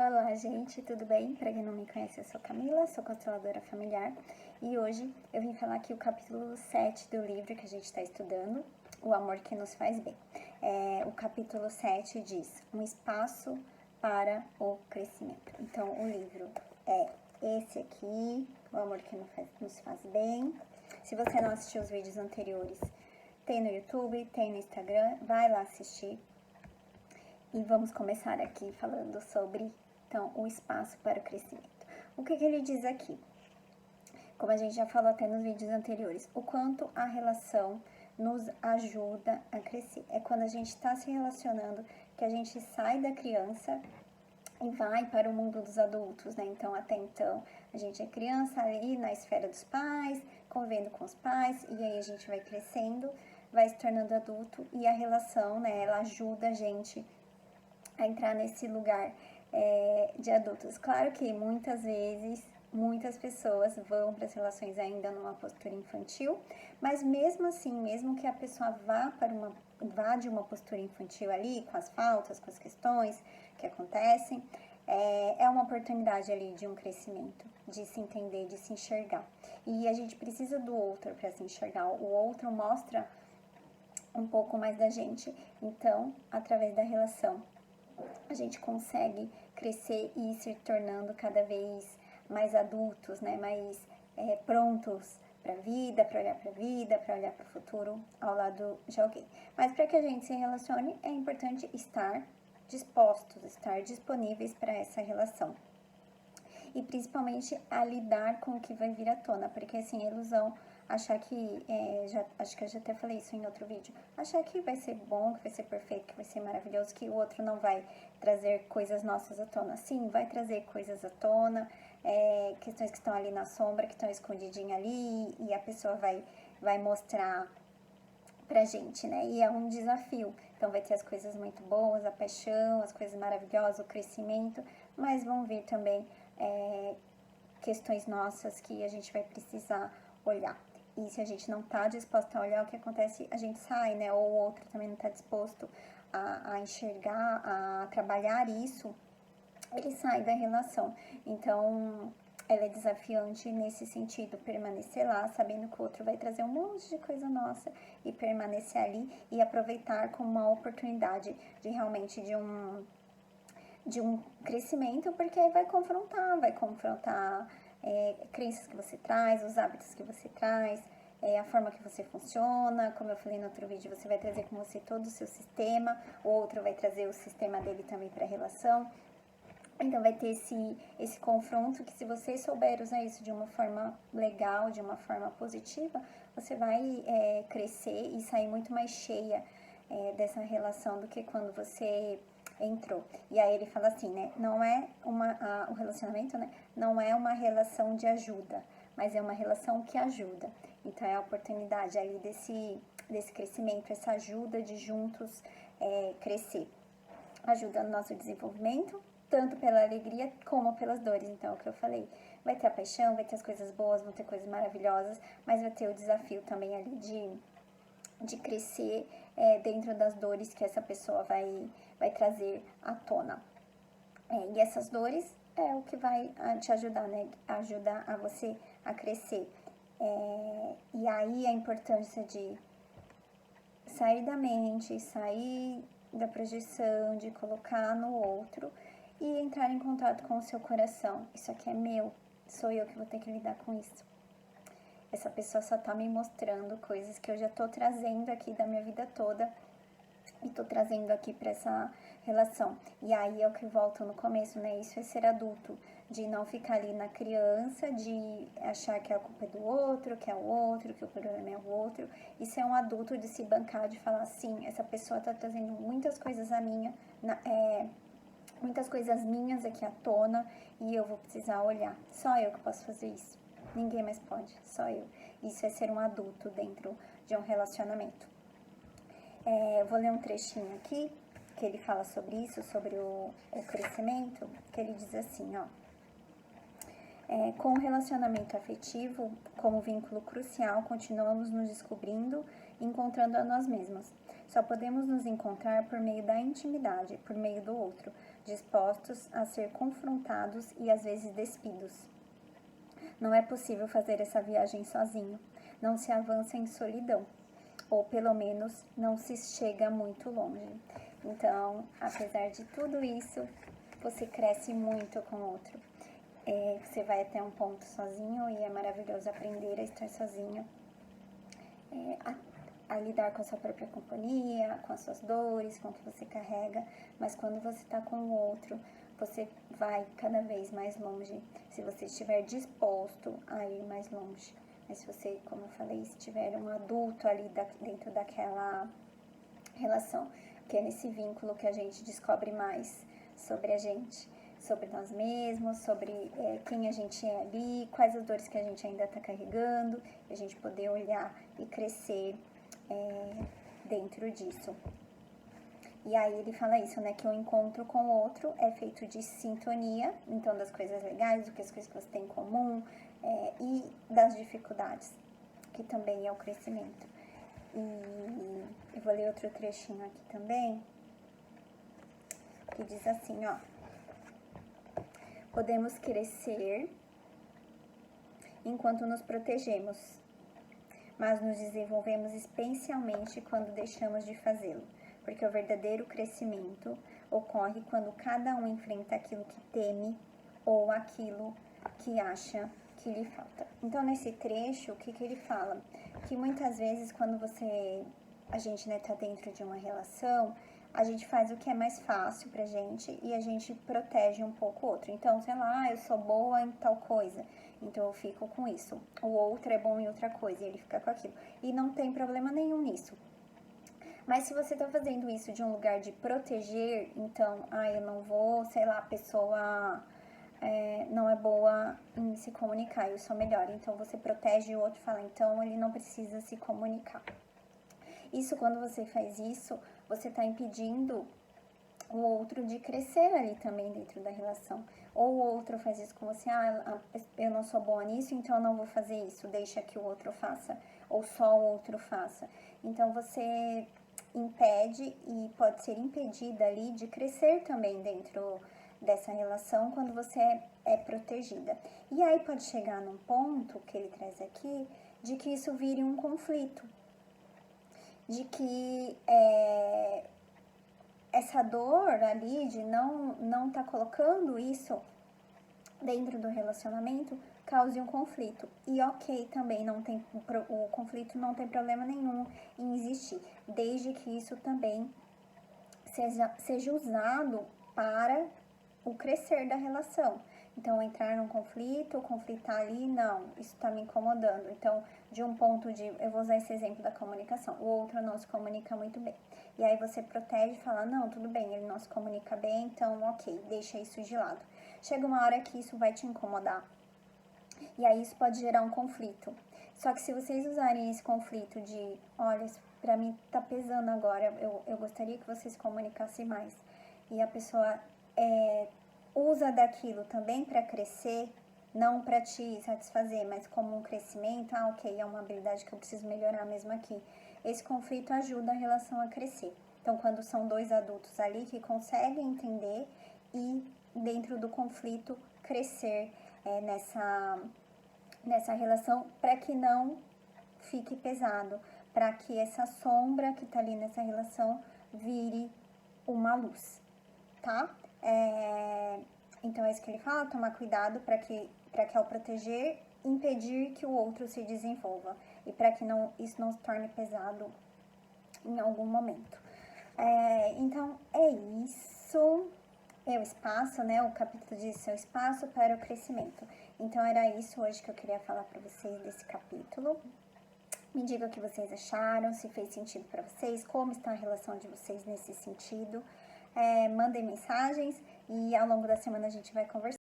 Olá, gente, tudo bem? Para quem não me conhece, eu sou Camila, sou consteladora familiar e hoje eu vim falar aqui o capítulo 7 do livro que a gente está estudando, O Amor que Nos Faz Bem. O capítulo 7 diz, um espaço para o crescimento. Então, o livro é esse aqui, O Amor que Nos Faz Bem. Se você não assistiu os vídeos anteriores, tem no YouTube, tem no Instagram, vai lá assistir. E vamos começar aqui falando sobre, então, o espaço para o crescimento. O que ele diz aqui? Como a gente já falou até nos vídeos anteriores, o quanto a relação nos ajuda a crescer. É quando a gente está se relacionando que a gente sai da criança e vai para o mundo dos adultos, né? Então, até então, a gente é criança ali na esfera dos pais, convivendo com os pais, e aí a gente vai crescendo, vai se tornando adulto, e a relação, né, ela ajuda a gente a entrar nesse lugar de adultos. Claro que muitas vezes, muitas pessoas vão para as relações ainda numa postura infantil, mas mesmo assim, mesmo que a pessoa vá de uma postura infantil ali, com as faltas, com as questões que acontecem, é uma oportunidade ali de um crescimento, de se entender, de se enxergar. E a gente precisa do outro para se enxergar. O outro mostra um pouco mais da gente. Então, através da relação, a gente consegue crescer e ir se tornando cada vez mais adultos, né? Mais prontos para a vida, para olhar para a vida, para olhar para o futuro ao lado de alguém. Mas para que a gente se relacione, é importante estar dispostos, estar disponíveis para essa relação. E principalmente a lidar com o que vai vir à tona, porque assim, a ilusão, achar que, acho que eu já até falei isso em outro vídeo, achar que vai ser bom, que vai ser perfeito, que vai ser maravilhoso, que o outro não vai trazer coisas nossas à tona. Sim, vai trazer coisas à tona, questões que estão ali na sombra, que estão escondidinhas ali, e a pessoa vai mostrar pra gente, né? E é um desafio. Então vai ter as coisas muito boas, a paixão, as coisas maravilhosas, o crescimento, mas vão vir também questões nossas que a gente vai precisar olhar. E se a gente não tá disposto a olhar, o que acontece? A gente sai, né? Ou o outro também não tá disposto a enxergar, a trabalhar isso, ele sai da relação. Então, ela é desafiante nesse sentido, permanecer lá, sabendo que o outro vai trazer um monte de coisa nossa e permanecer ali e aproveitar como uma oportunidade de realmente de um crescimento, porque aí vai confrontar crenças que você traz, os hábitos que você traz, a forma que você funciona. Como eu falei no outro vídeo, você vai trazer com você todo o seu sistema, o outro vai trazer o sistema dele também para a relação. Então vai ter esse confronto que, se você souber usar isso de uma forma legal, de uma forma positiva, você vai crescer e sair muito mais cheia dessa relação do que quando você entrou. E aí ele fala assim, né? Não é o relacionamento, né? Não é uma relação de ajuda, mas é uma relação que ajuda. Então é a oportunidade ali desse crescimento, essa ajuda de juntos crescer. Ajuda no nosso desenvolvimento, tanto pela alegria como pelas dores. Então, é o que eu falei, vai ter a paixão, vai ter as coisas boas, vão ter coisas maravilhosas, mas vai ter o desafio também ali de crescer dentro das dores que essa pessoa vai trazer à tona. E essas dores é o que vai te ajudar, né? Ajudar a você a crescer. E aí a importância de sair da mente, sair da projeção, de colocar no outro e entrar em contato com o seu coração. Isso aqui é meu, sou eu que vou ter que lidar com isso. Essa pessoa só tá me mostrando coisas que eu já tô trazendo aqui da minha vida toda e tô trazendo aqui para essa relação. E aí é o que volto no começo, né? Isso é ser adulto, de não ficar ali na criança, de achar que a culpa é do outro, que é o outro, que o problema é o outro. E ser um adulto, de se bancar, de falar assim, essa pessoa tá trazendo muitas coisas muitas coisas minhas aqui à tona, e eu vou precisar olhar. Só eu que posso fazer isso. Ninguém mais pode, só eu. Isso é ser um adulto dentro de um relacionamento. Eu vou ler um trechinho aqui, que ele fala sobre isso, sobre o crescimento, que ele diz assim, ó. Com o relacionamento afetivo como vínculo crucial, continuamos nos descobrindo e encontrando a nós mesmos. Só podemos nos encontrar por meio da intimidade, por meio do outro. dispostos a ser confrontados e às vezes despidos. Não é possível fazer essa viagem sozinho. Não se avança em solidão, ou pelo menos não se chega muito longe. Então, apesar de tudo isso, você cresce muito com o outro. Você vai até um ponto sozinho e é maravilhoso aprender a estar sozinho, a lidar com a sua própria companhia, com as suas dores, com o que você carrega, mas quando você está com o outro, você vai cada vez mais longe, se você estiver disposto a ir mais longe. Mas se você, como eu falei, se tiver um adulto ali dentro daquela relação, que é nesse vínculo que a gente descobre mais sobre a gente, sobre nós mesmos, sobre quem a gente é ali, quais as dores que a gente ainda está carregando, e a gente poder olhar e crescer dentro disso. E aí ele fala isso, né, que o encontro com o outro é feito de sintonia, então das coisas legais, do que as coisas que você tem em comum, e das dificuldades, que também é o crescimento. E eu vou ler outro trechinho aqui também, que diz assim, ó: podemos crescer enquanto nos protegemos, mas nos desenvolvemos especialmente quando deixamos de fazê-lo, porque o verdadeiro crescimento ocorre quando cada um enfrenta aquilo que teme ou aquilo que acha que lhe falta. Então, nesse trecho, o que ele fala? Que muitas vezes, quando a gente tá dentro de uma relação, a gente faz o que é mais fácil pra gente e a gente protege um pouco o outro. Então, sei lá, eu sou boa em tal coisa, então eu fico com isso. O outro é bom em outra coisa e ele fica com aquilo. E não tem problema nenhum nisso. Mas se você tá fazendo isso de um lugar de proteger, então, eu não vou, sei lá, a pessoa não é boa em se comunicar, eu sou melhor. Então, você protege o outro e fala, então ele não precisa se comunicar. Isso, quando você faz isso, você tá impedindo o outro de crescer ali também dentro da relação. Ou o outro faz isso com você, eu não sou boa nisso, então eu não vou fazer isso, deixa que o outro faça. Ou só o outro faça. Então, você impede e pode ser impedida ali de crescer também dentro dessa relação quando você é protegida. E aí pode chegar num ponto que ele traz aqui, de que isso vire um conflito. De que essa dor ali de não tá colocando isso dentro do relacionamento cause um conflito. E ok, também o conflito não tem problema nenhum em existir, desde que isso também seja usado para o crescer da relação. Então, entrar num conflito, conflitar ali, não, isso tá me incomodando. Então, de um ponto eu vou usar esse exemplo da comunicação, o outro não se comunica muito bem. E aí você protege e fala, não, tudo bem, ele não se comunica bem, então ok, deixa isso de lado. Chega uma hora que isso vai te incomodar. E aí isso pode gerar um conflito. Só que se vocês usarem esse conflito de, olha, isso pra mim tá pesando agora, eu gostaria que vocês se comunicassem mais. E a pessoa usa daquilo também para crescer, não para te satisfazer, mas como um crescimento, ok, é uma habilidade que eu preciso melhorar mesmo aqui. Esse conflito ajuda a relação a crescer. Então, quando são dois adultos ali que conseguem entender e dentro do conflito crescer nessa relação para que não fique pesado, para que essa sombra que tá ali nessa relação vire uma luz, tá? Então é isso que ele fala, tomar cuidado para que ao proteger, impedir que o outro se desenvolva e para que isso não se torne pesado em algum momento. Então é isso, é o espaço, né? O capítulo diz o espaço para o crescimento. Então era isso hoje que eu queria falar para vocês desse capítulo. Me digam o que vocês acharam, se fez sentido para vocês, como está a relação de vocês nesse sentido. Mandem mensagens e ao longo da semana a gente vai conversar.